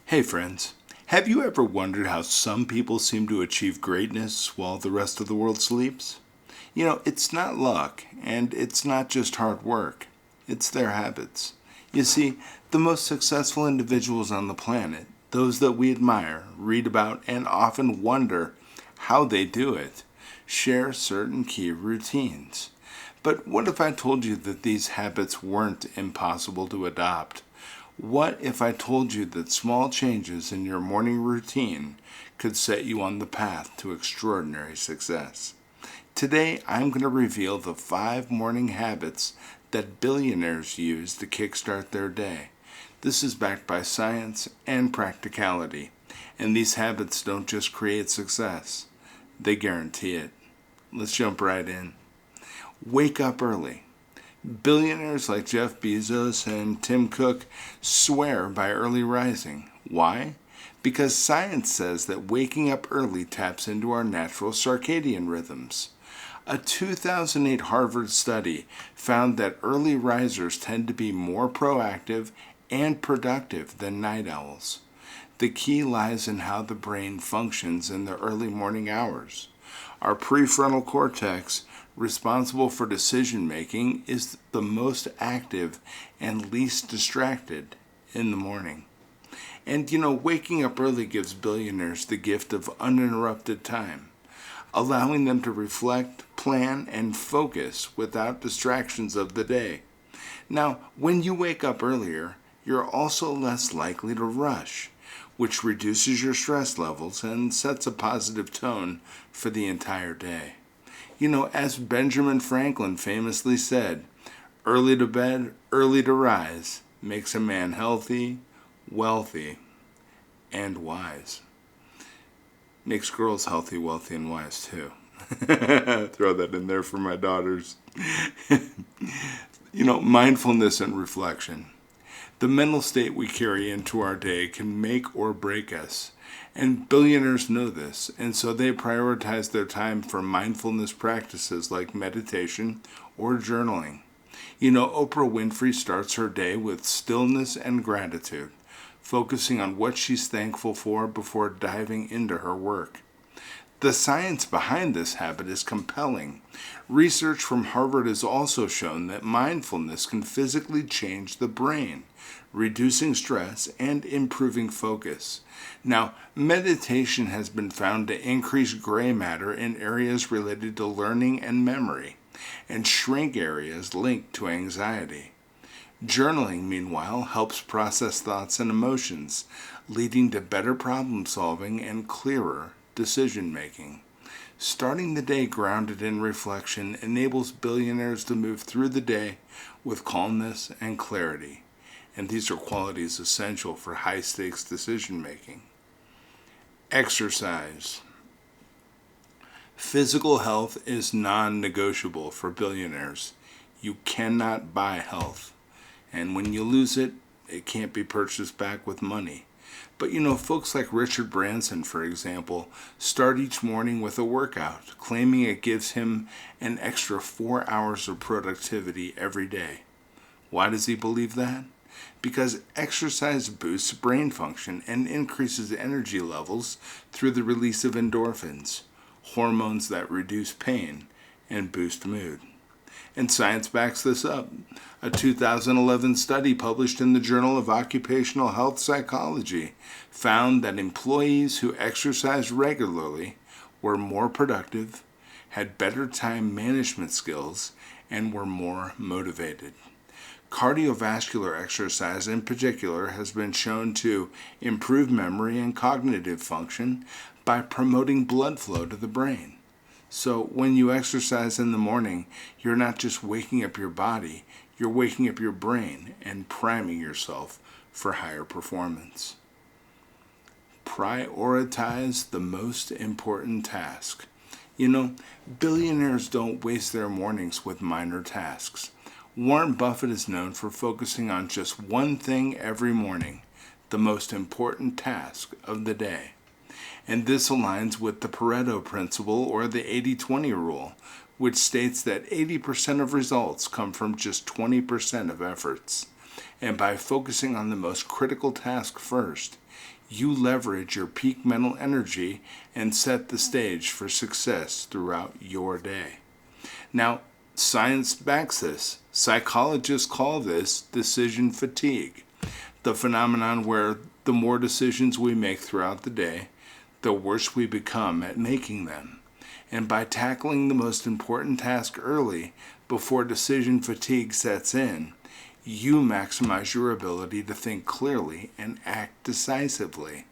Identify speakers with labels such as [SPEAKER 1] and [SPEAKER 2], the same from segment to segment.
[SPEAKER 1] Hey friends, have you ever wondered how some people seem to achieve greatness while the rest of the world sleeps? It's not luck, and it's not just hard work. It's their habits. You see, the most successful individuals on the planet, those that we admire, read about, and often wonder how they do it, share certain key routines. But what if I told you that these habits weren't impossible to adopt? What if I told you that small changes in your morning routine could set you on the path to extraordinary success? Today, I'm going to reveal the 5 morning habits that billionaires use to kickstart their day. This is backed by science and practicality, and these habits don't just create success, they guarantee it. Let's jump right in. Wake up early. Billionaires like Jeff Bezos and Tim Cook swear by early rising. Why? Because science says that waking up early taps into our natural circadian rhythms. A 2008 Harvard study found that early risers tend to be more proactive and productive than night owls. The key lies in how the brain functions in the early morning hours. Our prefrontal cortex, responsible for decision making, is the most active and least distracted in the morning. And waking up early gives billionaires the gift of uninterrupted time, allowing them to reflect, plan, and focus without distractions of the day. Now, when you wake up earlier, you're also less likely to rush, which reduces your stress levels and sets a positive tone for the entire day. As Benjamin Franklin famously said, early to bed, early to rise makes a man healthy, wealthy, and wise. Makes girls healthy, wealthy, and wise too. Throw that in there for my daughters. Mindfulness and reflection. The mental state we carry into our day can make or break us. And billionaires know this, and so they prioritize their time for mindfulness practices like meditation or journaling. Oprah Winfrey starts her day with stillness and gratitude, focusing on what she's thankful for before diving into her work. The science behind this habit is compelling. Research from Harvard has also shown that mindfulness can physically change the brain, reducing stress and improving focus. Now, meditation has been found to increase gray matter in areas related to learning and memory, and shrink areas linked to anxiety. Journaling, meanwhile, helps process thoughts and emotions, leading to better problem solving and clearer decision making. Starting the day grounded in reflection enables billionaires to move through the day with calmness and clarity. And these are qualities essential for high-stakes decision-making. Exercise. Physical health is non-negotiable for billionaires. You cannot buy health. And when you lose it, it can't be purchased back with money. But folks like Richard Branson, for example, start each morning with a workout, claiming it gives him an extra 4 hours of productivity every day. Why does he believe that? Because exercise boosts brain function and increases energy levels through the release of endorphins, hormones that reduce pain and boost mood. And science backs this up. A 2011 study published in the Journal of Occupational Health Psychology found that employees who exercised regularly were more productive, had better time management skills, and were more motivated. Cardiovascular exercise in particular has been shown to improve memory and cognitive function by promoting blood flow to the brain. So when you exercise in the morning, you're not just waking up your body, you're waking up your brain and priming yourself for higher performance. Prioritize the most important task. Billionaires don't waste their mornings with minor tasks. Warren Buffett is known for focusing on just one thing every morning, the most important task of the day. And this aligns with the Pareto principle, or the 80-20 rule, which states that 80% of results come from just 20% of efforts. And by focusing on the most critical task first, you leverage your peak mental energy and set the stage for success throughout your day. Now, science backs this. Psychologists call this decision fatigue, the phenomenon where the more decisions we make throughout the day, the worse we become at making them. And by tackling the most important task early, before decision fatigue sets in, you maximize your ability to think clearly and act decisively.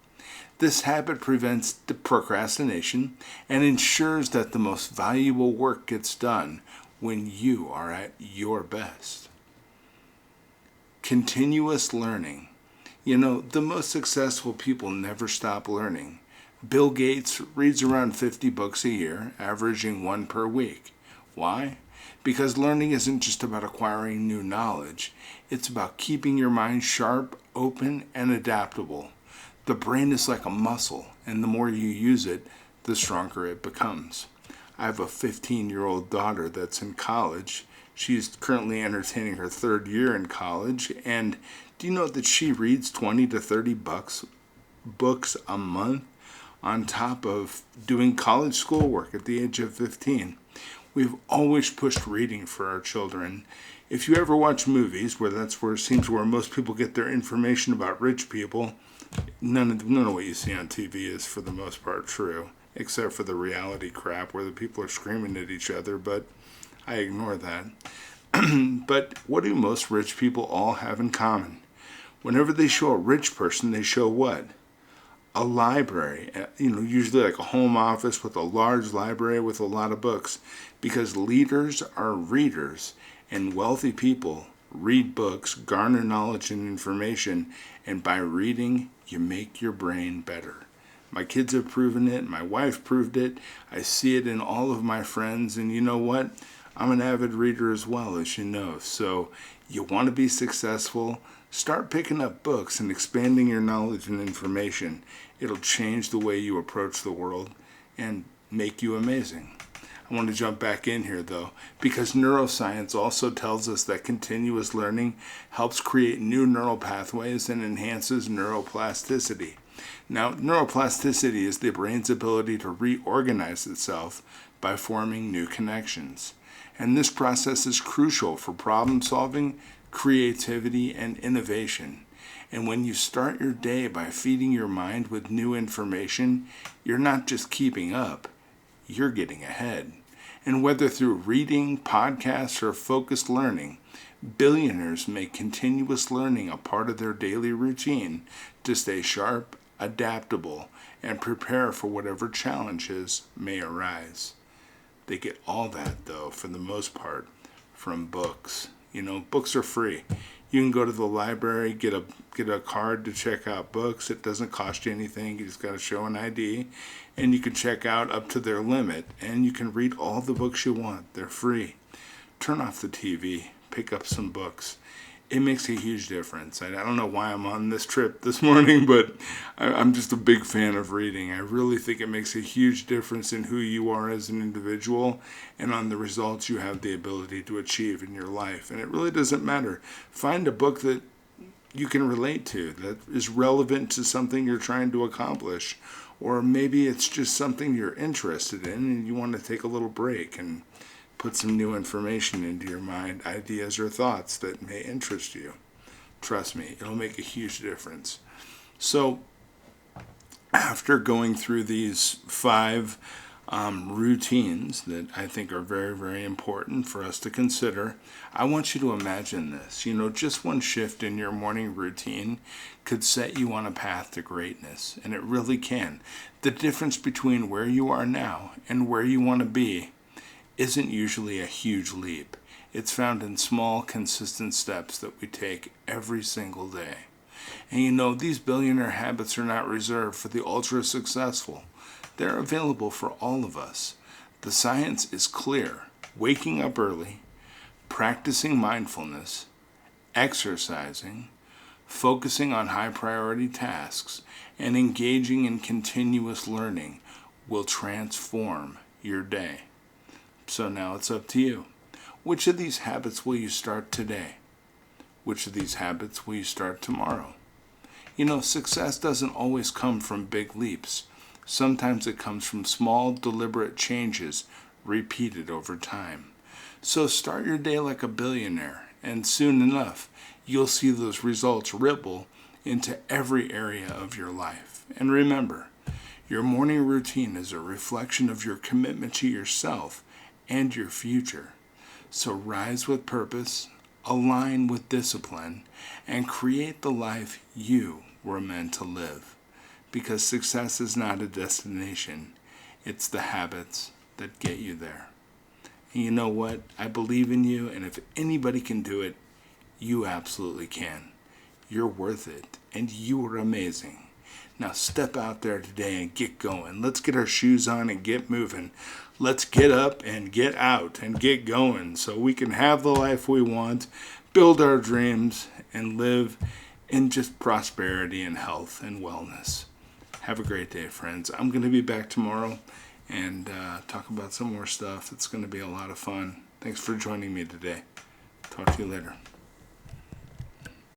[SPEAKER 1] This habit prevents procrastination and ensures that the most valuable work gets done when you are at your best. Continuous learning. The most successful people never stop learning. Bill Gates reads around 50 books a year, averaging one per week. Why? Because learning isn't just about acquiring new knowledge. It's about keeping your mind sharp, open, and adaptable. The brain is like a muscle, and the more you use it, the stronger it becomes. I have a 15-year-old daughter that's in college. She's currently entertaining her third year in college, and do you know that she reads 20 to 30 books a month on top of doing college schoolwork at the age of 15? We've always pushed reading for our children. If you ever watch movies, where it seems where most people get their information about rich people, none of what you see on TV is for the most part true, except for the reality crap where the people are screaming at each other, but I ignore that. But what do most rich people all have in common? Whenever they show a rich person, they show what? A library, usually like a home office with a large library with a lot of books, because leaders are readers, and wealthy people read books, garner knowledge and information, and by reading, you make your brain better. My kids have proven it. My wife proved it. I see it in all of my friends, and you know what? I'm an avid reader as well, as you know. So you want to be successful, start picking up books and expanding your knowledge and information. It'll change the way you approach the world and make you amazing. I want to jump back in here, though, because neuroscience also tells us that continuous learning helps create new neural pathways and enhances neuroplasticity. Now, neuroplasticity is the brain's ability to reorganize itself by forming new connections. And this process is crucial for problem solving, creativity, and innovation. And when you start your day by feeding your mind with new information, you're not just keeping up, you're getting ahead. And whether through reading, podcasts, or focused learning, billionaires make continuous learning a part of their daily routine to stay sharp, adaptable, and prepare for whatever challenges may arise. They get all that, though, for the most part, from books. Books are free. You can go to the library, get a card to check out books. It doesn't cost you anything. You just got to show an ID, and you can check out up to their limit, and you can read all the books you want. They're free. Turn off the TV. Pick up some books. It makes a huge difference. I don't know why I'm on this trip this morning, but I'm just a big fan of reading. I really think it makes a huge difference in who you are as an individual and on the results you have the ability to achieve in your life. And it really doesn't matter. Find a book that you can relate to, that is relevant to something you're trying to accomplish. Or maybe it's just something you're interested in and you want to take a little break and put some new information into your mind, ideas or thoughts that may interest you. Trust me, it'll make a huge difference. So, after going through these 5 routines that I think are very, very important for us to consider, I want you to imagine this. Just one shift in your morning routine could set you on a path to greatness, and it really can. The difference between where you are now and where you want to be isn't usually a huge leap. It's found in small, consistent steps that we take every single day. And these billionaire habits are not reserved for the ultra successful. They're available for all of us. The science is clear. Waking up early, practicing mindfulness, exercising, focusing on high priority tasks, and engaging in continuous learning will transform your day. So now it's up to you. Which of these habits will you start today? Which of these habits will you start tomorrow? Success doesn't always come from big leaps. Sometimes it comes from small, deliberate changes repeated over time. So start your day like a billionaire, and soon enough, you'll see those results ripple into every area of your life. And remember, your morning routine is a reflection of your commitment to yourself and your future. So rise with purpose, align with discipline, and create the life you were meant to live. Because success is not a destination, it's the habits that get you there. And you know what? I believe in you, and if anybody can do it, you absolutely can. You're worth it, and you are amazing. Now step out there today and get going. Let's get our shoes on and get moving. Let's get up and get out and get going so we can have the life we want, build our dreams, and live in just prosperity and health and wellness. Have a great day, friends. I'm going to be back tomorrow and talk about some more stuff. It's going to be a lot of fun. Thanks for joining me today. Talk to you later.